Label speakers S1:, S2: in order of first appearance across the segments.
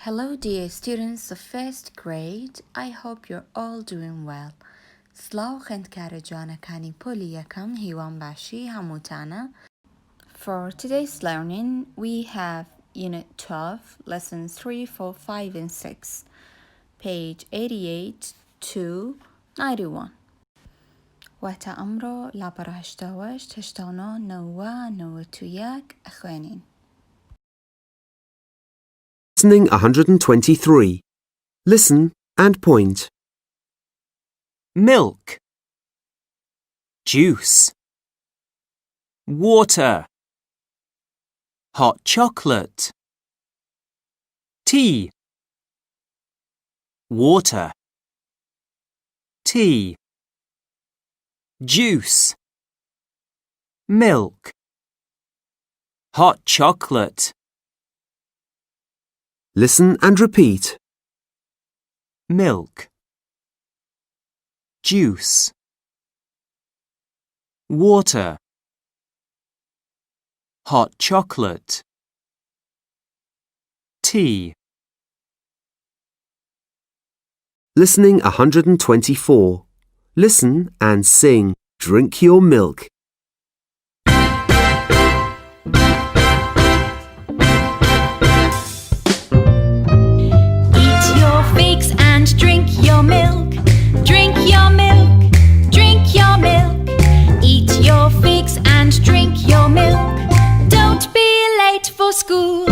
S1: Hello dear students of first grade, I hope you're all doing well. سلااو خوێندکارە جوانەکانی پۆلی یەکەم هیوان باشی هەمووتانە. For today's learning, we have Unit 12, Lessons 3, 4, 5 and 6, page 88 to 91. واتە ئەمڕۆ لاپەڕە 88 89 90 91 ئەخوێنین.
S2: Listening 123. Listen and point.
S3: Milk, juice, water, hot chocolate, tea, water, tea, juice, milk, hot chocolate.
S2: Listen and repeat.
S3: Milk, juice, water, hot chocolate, tea.
S2: Listening 124. Listen and sing. Drink your milk.
S4: Eat your figs and drink your milk. Drink your milk. Drink your milk. Eat your figs and drink your milk. Don't be late for school.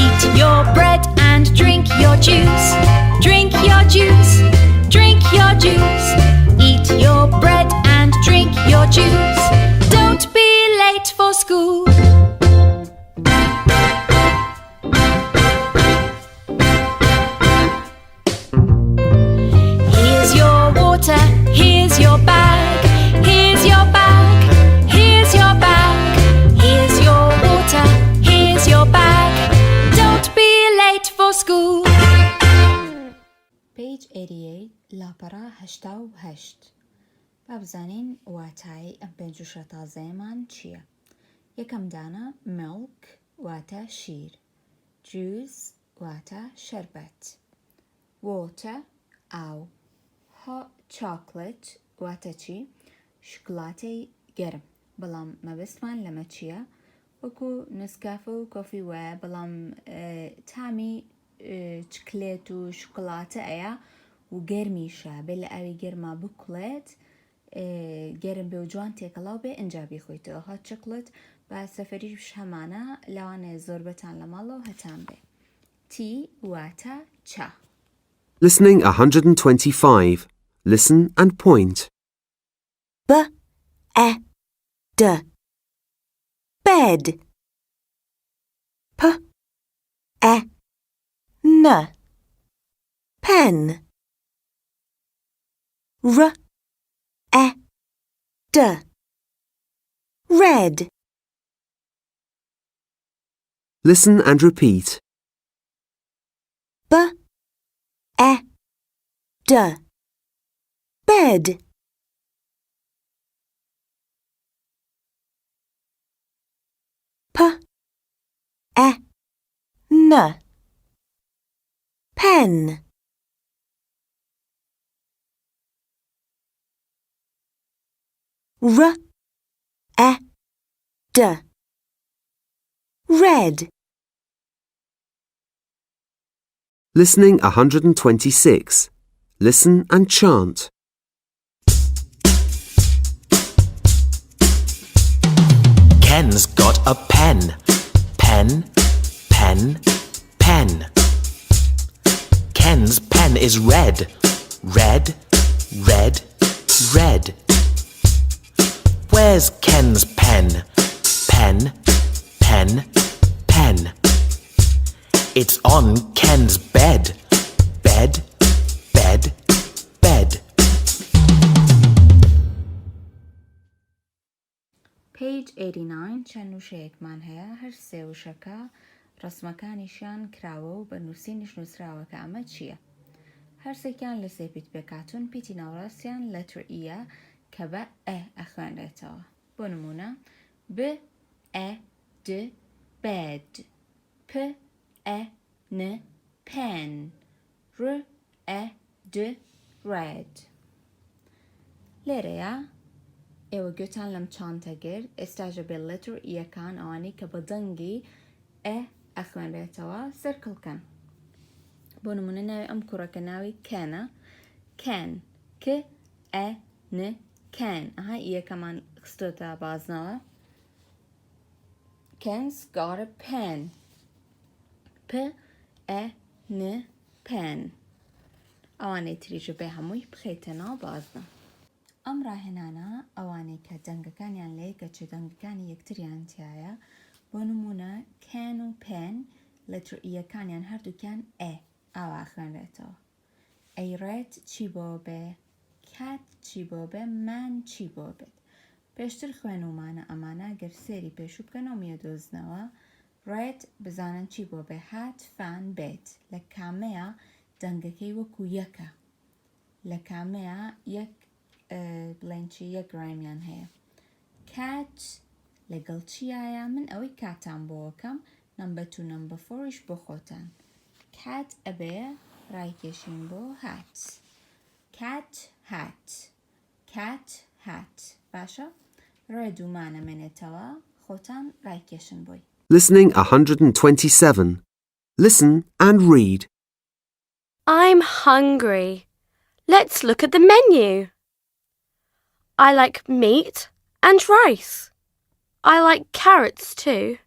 S4: Eat your bread and drink your juice. Drink your juice. Drink your juice. Eat your bread and drink your juice. Don't be late for school. Here's your water, here's your bag. Here's your bag, here's your bag. Here's your water, here's your bag. Don't be late for school.
S1: Page 88 لاپەڕە 88 با بزانین واتای ئەم پێنج وشە تازەیەمان چییە؟ یەکەم دانە milk واتە شیر، juice واتە شەربەت، water ئاو، hot chocolate واتە چی؟ شکڵاتەی گەرم. بەڵام مەبەستمان لەمە چییە؟ وەکو نسکافە و کۆفی وایە، بەڵام تامی چکلێت و شکڵاتە ئەیە و گەرمیشە، بێ لە ئاوی گەرما بکوڵێت، گەرم بێ و جوان تێکەڵاو بێ ئەنجا بیخۆیتەوە. هات چکلت با سەفەریش هەمانە لەوانەیە زۆربەتان لە ماڵەوە هەتان بێ. تی واتە چا.
S2: Listening 125. Listen and point.
S4: B-E-D Bed P-E-N Pen R-E-D Red.
S2: Listen and repeat.
S4: B-E-D Bed P-E-N Pen R-E-D Red.
S2: Listening 126. Listen and chant.
S5: Ken's got a pen. Pen, pen, pen. Ken's pen is red. Red, red, red. Where's Ken's pen? Pen, pen, pen. It's on Ken's bed. Bed, bed, bed.
S1: Page 89 چەند وشەیەکمان هەیە، هەر سێ وشەکە ڕسمەکانیشیان کراوە و بە نووسینیش نووسراوە کە ئەمە چییە؟ هەرسێکیان لە سێ پیت پێکاتون پیتی ناوڕاستیان لەتر ئیە، کە بە ئە ئەخوێنرێتەوە. بۆ نمونە ب ئە د bed پ ئە ن pen ر ئە د red. لێرەیە ئێوە گوێتان لەم چانتە گرت ئێستاژە بێ لتر یەکان ئەوانەی کە بە دەنگی ئە ئەخوێنرێتەوە سرکڵکەن. بۆ نمونە ناوی ئەم کوڕەکە ناوی کەنە کەن ک ئە ن کەن ئەها یەکەمان خستۆتە بازنەوە. Ken's got a pen پ ئە ن pen. ئەوانەی تریژە بێ هەمووی بخەیتە ناو بازنە. ئەم ڕاهێنانە ئەوانەی کە دەنگەکانیان لێ کە چێ دەنگەکانی یەکتریان تایە. بۆ نمونە کەن و پێن لەتر ئیەکانیان هەردووکیان ئێ ئاوا خوێنرێتەوە. ئەیڕێت چی بۆ بێ کات چی بۆ بێ من چی بۆ بێت. پێشتر خوێنومانە ئەمانە گەر سێری پێشوو بکەنەوە میێدۆزنەوە. ڕێت بزانن چی بۆ بێ هات فان بێت لە کامەیە دەنگەکەی وەکو یەکە لە کامەیە یەک بڵێنچی یەک ڕایمیان هەیە. کات لەگەڵ چیایە من ئەوەی کاتان بۆکەم نمبە 2 نمبە 4ش بۆ خۆتان. کات ئەبێ ڕایکێشین بۆ هات کات هات کات هات. باشە ڕێدوومانە منێتەوە خۆتان ڕایکێشن بۆی.
S2: Listening 127. Listen and read.
S6: I'm hungry. Let's look at the menu. I like meat and rice. I like carrots too.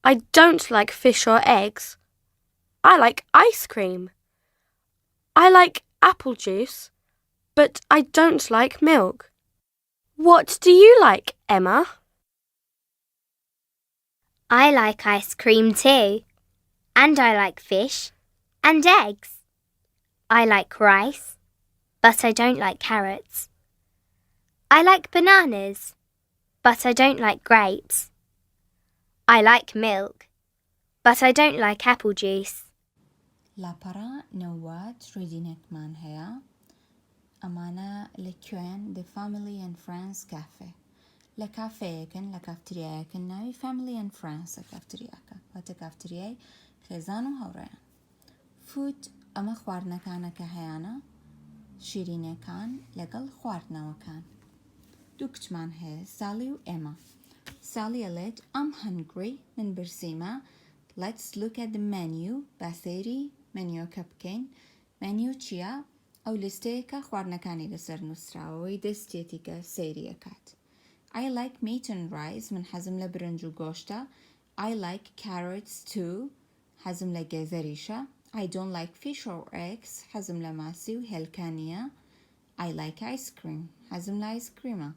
S6: I don't like fish or eggs. I like ice cream. I like apple juice, but I don't like milk. What do you like, Emma?
S7: I like ice cream too. And I like fish and eggs. I like rice, but I don't like carrots. I like bananas, but I don't like grapes. I like milk, but I don't like apple juice.
S1: لاپەڕە نەوات ڕیدینێکمان هەیە. ئەمانە لەکوێن The Family&Friends کافێ. لە کافەیەکن لە کافتریایەکن ناوی Family&Friends کافتریاکە واتە کافتریای خێزان و هەوڕێیان. فود ئەمە خواردنەکانەکە هەیەە شیرینەکان لەگەڵ خواردنەوەکان. دوو کچمان هەیە ساڵی و ئێمە. ساڵی ئەڵێت I'm hungry من برسیمە. Let's look at the menu با سەیری مەنیۆکە بکەین. مەنیو چییە؟ ئەو لیستەیەکە خواردنەکانی لەسەر نووسراوەوەی دەستێتی کە سەیریەکات. I like meat and rice من حەزم لە برنج و گۆشتە. I like carrots too حەزم لە گێزەریشە. I don't like fish or eggs حەزم لە ماسی و هێلکانیە. I like ice cream حەزم لە ئایسکریمە.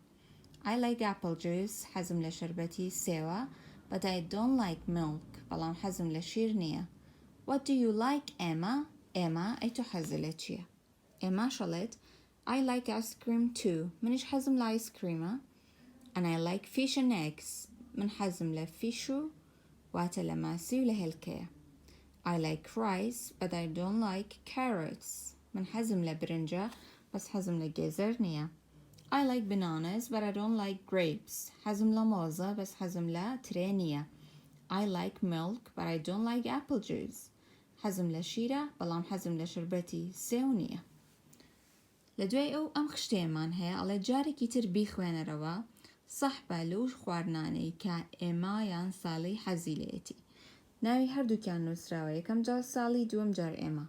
S1: I like apple juice حەزم لە شەربەتی سێوە. But I don't like milk بەڵام حەزم لە شیر نییە. What do you like, Emma? Emma ئەی تۆ حەزت لە چییە؟ ئێمە شەڵێت I like ice cream too منیش حەزم لە ئایسکریمە. And I like fish and eggs من حەزم لە فیش و واتە لە ماسی و لە هێلکەیە. I like rice but I don't like carrots من حەزم لە برنجە بەس حەزم لە گێزەر نییە. I like bananas but I don't like grapes حەزم لە مۆزە بەس حەزم لە ترێ نییە. I like milk but I don't like apple juice حەزم لە شیرە بەڵام حەزم لە شربەتی سێو نییە. لە دوای ئەو ئەم خشتەیەمان هەیە ئەڵێ جارێکی تر بیخوێنەرەوە سەحبە لەو خواردنانەی کە ئێمە یان ساڵی حەزی لێتی. ناوی هەردووکیان نووسراوە یەکەم جار ساڵی دووەم جار ئێمە.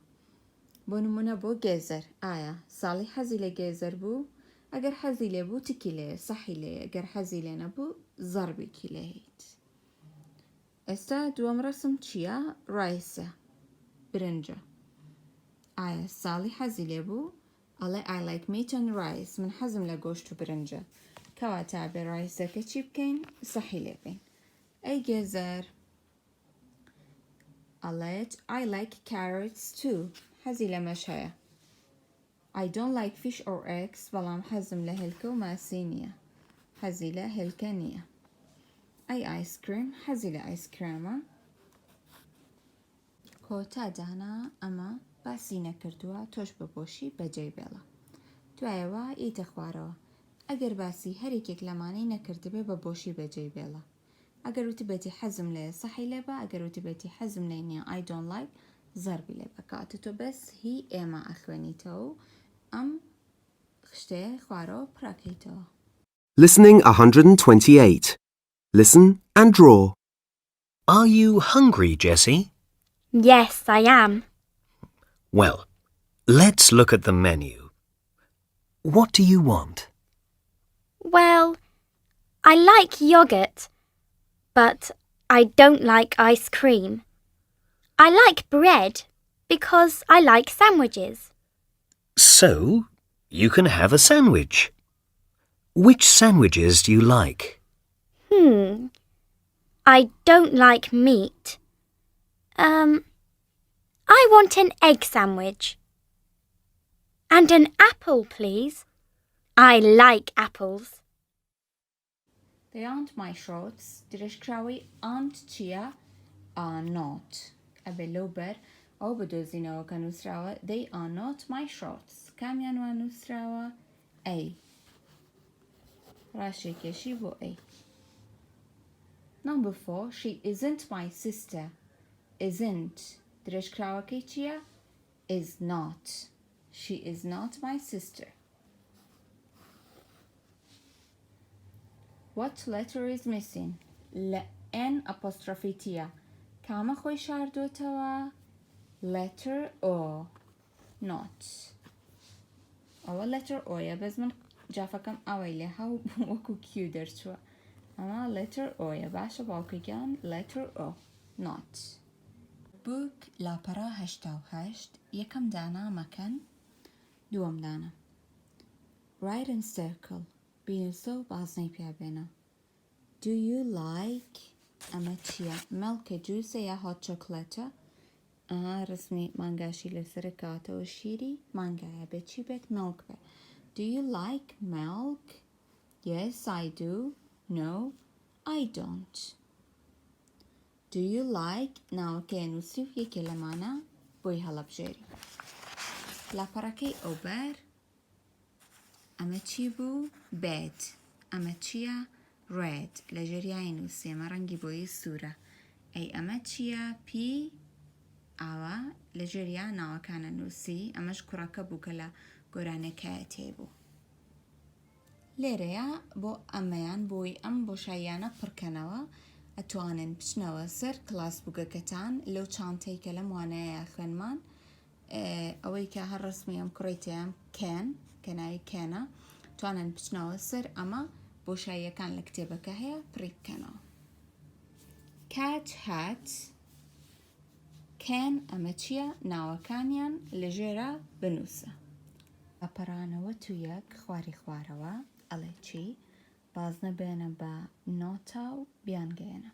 S1: بۆ نمونە بۆ گێزەر ئایا ساڵی حەزی لە گێزەر بوو؟ ئەگەر حەزی لێ بوو تکی لێ سەحی لێ ئەگەر حەزی لێ نەبوو زەربێکی لێ هیت. ئێستا دووەم ڕسم چییە؟ ڕایسە برنجە. ئایا ساڵی حەزی لێ بوو؟ ئەڵێ I like meat and rice من حەزم لە گۆشت و برنجە. کەواتە بێ ڕایسەکە چی بکەین؟ سەحی لێ بین. ئەی گێزەر ئەڵێت I like carrots too حەزی لەمەش هەیە. I don't like fish or eggs بەڵام حەزم لە هێلکە و ماسی نییە. حەزی لە هێلکە نییە. ئەی ئایسکریم حەزی لە ئایسکرێمە. کۆتا دانا ئەمە باسی نەکردووە تۆش بپۆشی بەجێی بێڵە. دوایەوە ئیتە خوارەوە. ئەگەر باسی هەرێکێک لەمانەی نەکردبێ بە بۆشی بەجێ بێڵە. ئەگەر وتبێتی حەزم لێ سەحی لێ بە، ئەگەر وتبێتی حەزم لێ نییە I don't like زەربی لێ بە. کاتە تۆ بەس هی ئێمە ئەخوێنیتەوە و ئەم شتەیە خوارەوە پڕەکەیتەوە.
S2: Listening 128. Listen and draw.
S8: Are you hungry, Jessie?
S7: Yes, I am.
S8: Well, let's look at the menu. What do you want?
S7: Well, I like yogurt, but I don't like ice cream. I like bread because I like sandwiches.
S8: So, you can have a sandwich. Which sandwiches do you like?
S7: I don't like meat. I want an egg sandwich. And an apple, please. I like apples.
S1: They aren't my shorts. درێژکراوەی aren't چییە؟ are not. ئەبێ لەو بەر ئەو بدۆزینەوە کە نووسراوە they are not my shorts. کامیان وان نووسراوە؟ A. ڕاشێکێشی بۆ A. Number 4. She isn't my sister. Isn't. درێژکراوەکەی چییە؟ is not. She is not my sister. What letter is missing? N apostrophe T. کامە خۆی شاردۆتەوە؟ letter O. not. ئەوە letter O'یە بەس من جافەکەم ئەوەی لێ هەو وەکو Q دەرچووە. ئەمە letter O'یە باشە باوکەگیان letter O. not. book لاپەڕە 88 یەکەم دانا مەکەن دووەم دانا write in circle بینوسە و بازنەی پیابێنە. do you like ئەمە چییە؟ مەڵکە جووسە یا هۆت چۆکلێتە؟ ڕسمی مانگاشی لەسرە کاتەوە شیری مانگایە بێت چی بێت؟ milk بێت. do you like milk? yes I do. no I don't. do you like ناوەکەی نووسی و یەکێ لەمانە بۆی هەڵەبژێری. لاپەڕەکەی ئۆبەر ئەمە چی بوو؟ bed. ئەمە چییە؟ red. لە ژێریای نووسی ئەمە ڕەنگی بۆیی سوورە. ئەی ئەمە چییە؟ p. ئاوا لە ژێریا ناوەکانە نووسی ئەمەش کوڕەکە بوو کە لە گۆرانەکەیە تێبوو. لێرەیە بۆ ئەمەیان بۆی ئەم بۆشاییانە پڕکەنەوە ئەتوانن بچنەوە سەر کلاس بووگەکەتان لەو چانتەی کە لەم وانەیە خوێنمان ئەوەی کە هەر ڕسمی ئەم کوڕیتیان کێن کە ناوی کێنە توانن بچنەوە سەر ئەمە بۆشاییەکان لە کتێبەکە هەیە پڕی بکەنەوە. cat hat کێن ئەمە چییە؟ ناوەکانیان لە ژێرە بنووسە. ئەپەرانەوە تو یەک خواری خوارەوە ئەڵێ چی؟ بازنە بێنە بە نۆتا و بیانگەێنە.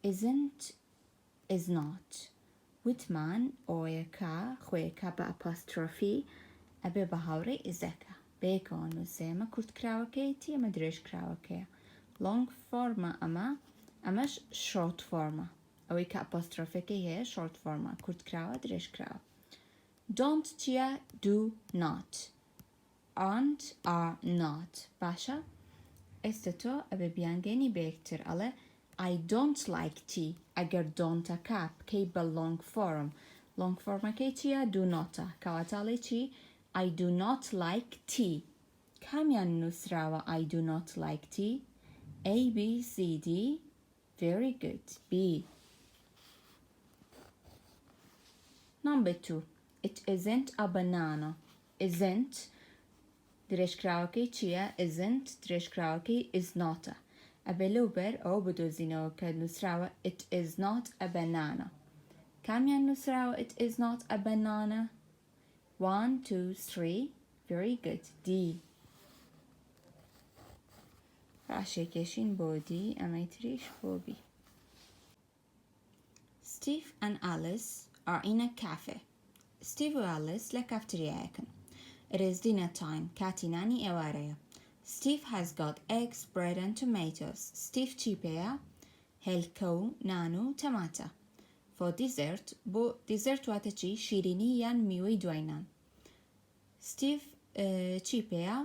S1: isn't is not. وتمان ئۆیەکە خۆیەکە بە ئەپۆسترۆفی ئەبێ بە هاوڕێی ئیزەکە بەیەکەوە نووسێ. ئەمە کورتکراوەکەیەتی ئەمە درێژکراوەکەیە. long فۆرمە ئەمەش short فۆرمە. ئەوەی کە ئەپۆسترۆفەکەی هەیە short فۆرمە کورتکراوە درێژکراوە. don't چییە؟ do not. aren't are not. باشە؟ ئێستا تۆ ئەبێ بیانگەێنی بەیەکتر ئەڵێ I don't like tea. ئەگەر don'تەکە بکەی بە long form. long formەکەی چییە؟ do notە کەواتاڵێ چی؟ I do not like tea. کامیان نووسراوە I do not like tea؟ A, B, C, D. very good. B. number 2. it isn't a banana. isn't درێژکراوەکەی چییە؟ isn't درێژکراوەکەی is notە. ئەبێ لەو بەر ئەو بدۆزینەوە کە نووسراوە it is not a banana. کامیان نووسراوە it is not a banana؟ 1, 2, 3. very good. D. ڕاشێکێشین بۆ D ئەمەی تریش بۆ B. Steve and Alice are in a cafe. Steve و Alice لە کافتریایەکن. It is dinner time. کاتی نانی ئێوارەیە. Steve has got eggs, bread and tomatoes. Steve چی پێیە؟ هێلکە و نان و تەماتە. For dessert بۆ dessert واتە چی؟ شیرینی یان میوەی دوای نان. Steve چی پێیە؟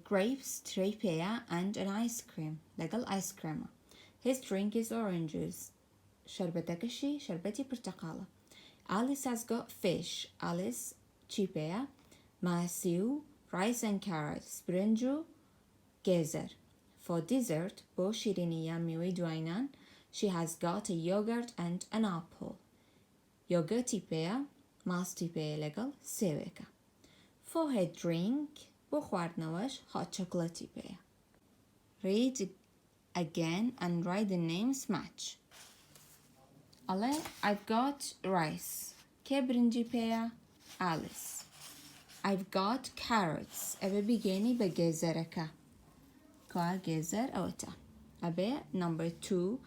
S1: grapes تري بيا and an ice cream لقل ice cream. His drink is orange juice. شربتكشي شربتي برتقالة. Alice has got fish. Alice چیپەیە؟ ماسی و rice and carrots. برنج و گێزەر. For dessert بۆ شیرینیە میوەی دوایینان she has got a yogurt and an apple. یۆگەرتی پێیە ماستی پێیە لەگەڵ سێوێکە. For her drink بۆ خواردنەوەش hot chocolate پێیە. Read again and write the names match. Ale, I've got rice. Kê birincî pêya? Alice. I've got carrots. Eve bigênî bi gêzereke. Ka gêzer ewta. Ebe number 2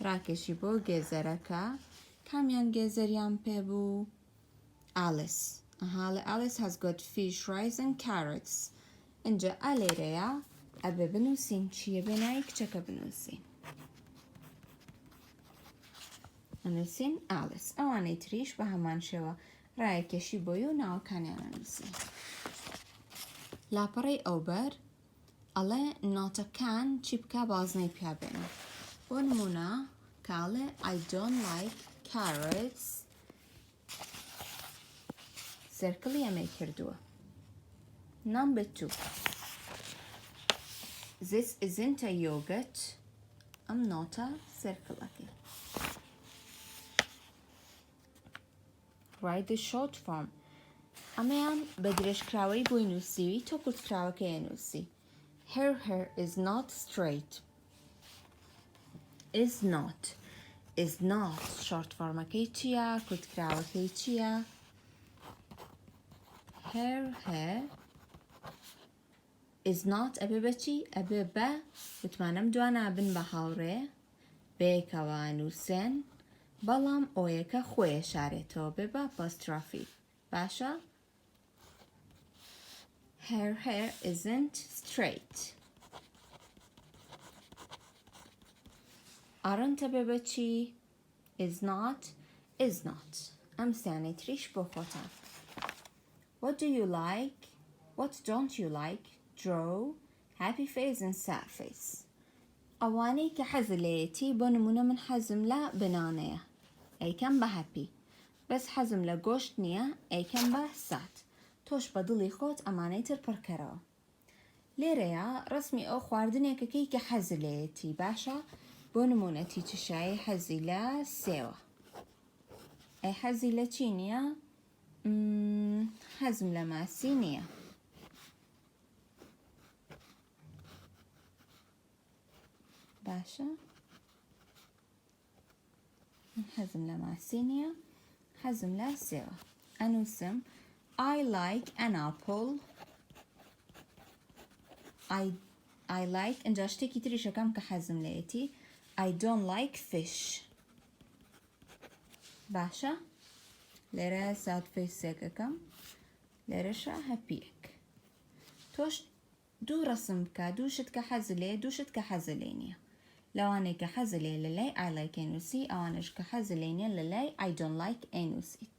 S1: rakeşî bo gêzereke. Kamiyan gêzeriyan pê bû? Alice. Aha, Alice has got fish, rice and carrots. Ince alêreya ebe binûsîn çiye benayî kiçeke binûsîn. نووسین ئالیس ئەوانەی تریش بە هەمان شێوە ڕایەکێشی بۆی و ناوەکانیان نووسین. لاپەڕەی ئەوبەر ئەڵێ نۆتەکان چی بکە بازنەی پیا بێنە. بۆ نمونە کاڵێ I don't like carrots سێرکڵی ئەمەی کردووە. Number 2 This isn't a yogurt. ئەم نۆتە سێرکڵەکەی. Write the short form. ئەمەیان بە درێژکراوەی بۆی نووسیوی تۆ کورتکراوەکەی نووسی. Her hair is not straight. Is not short formەکەی چییە؟ کورتکراوەکەی چییە؟ Her hair is not ئەبێ بەچی؟ ئەبێ بە وتمانەم دوانە بن بە هاوڕێ بەیەکەوە نووسێن بەڵام ئۆیەکە خۆیە شارێتەوە بێ بە ئەپۆسترۆفی. باشە؟ Her hair isn't straight. aren't ئەبێ بەچی؟ is not. ئەم سیانەی تریش بۆ خۆتان. What do you like? What don't you like? Draw happy face and sad face. ئەوانەی کە حەزت لێیەتی بۆ نمونە من حەزم لە بنانەیە ئەیکەم بە هەپی بەس حەزم لە گۆشت نییە ئەیکەم بە سات. تۆش بە دڵی خۆت ئەمانەی تر پڕکەرەوە. لێرەیە ڕسمی ئەو خواردنێکەکەی کە حەزت لێیەتی باشە بۆ نمونە تیچشایی حەزی لە سێوە. ئەی حەزی لە چی نییە؟ حەزم لە ماسی نییە. باشە؟ حەزم لە ماسی نییە حەزم لە سێوە. ئەنووسم I like an apple. I like ئەنجا شتێکی تریشەکەم کە حەزم لێیەتی I don't like fish. باشە؟ لێرە ساد فیسێکەکەم لێرەشە هەپیەک. تۆش دوو ڕسم بکە دوو شت کە حەزت لێ دوو شت کە حەزت لێ نییە. لەوانەی کە حەزت لێ لە لای I like ئەنووسی ئەوانەش کە حەزت لێ نییە لە لای I don't like ئەنووسیت.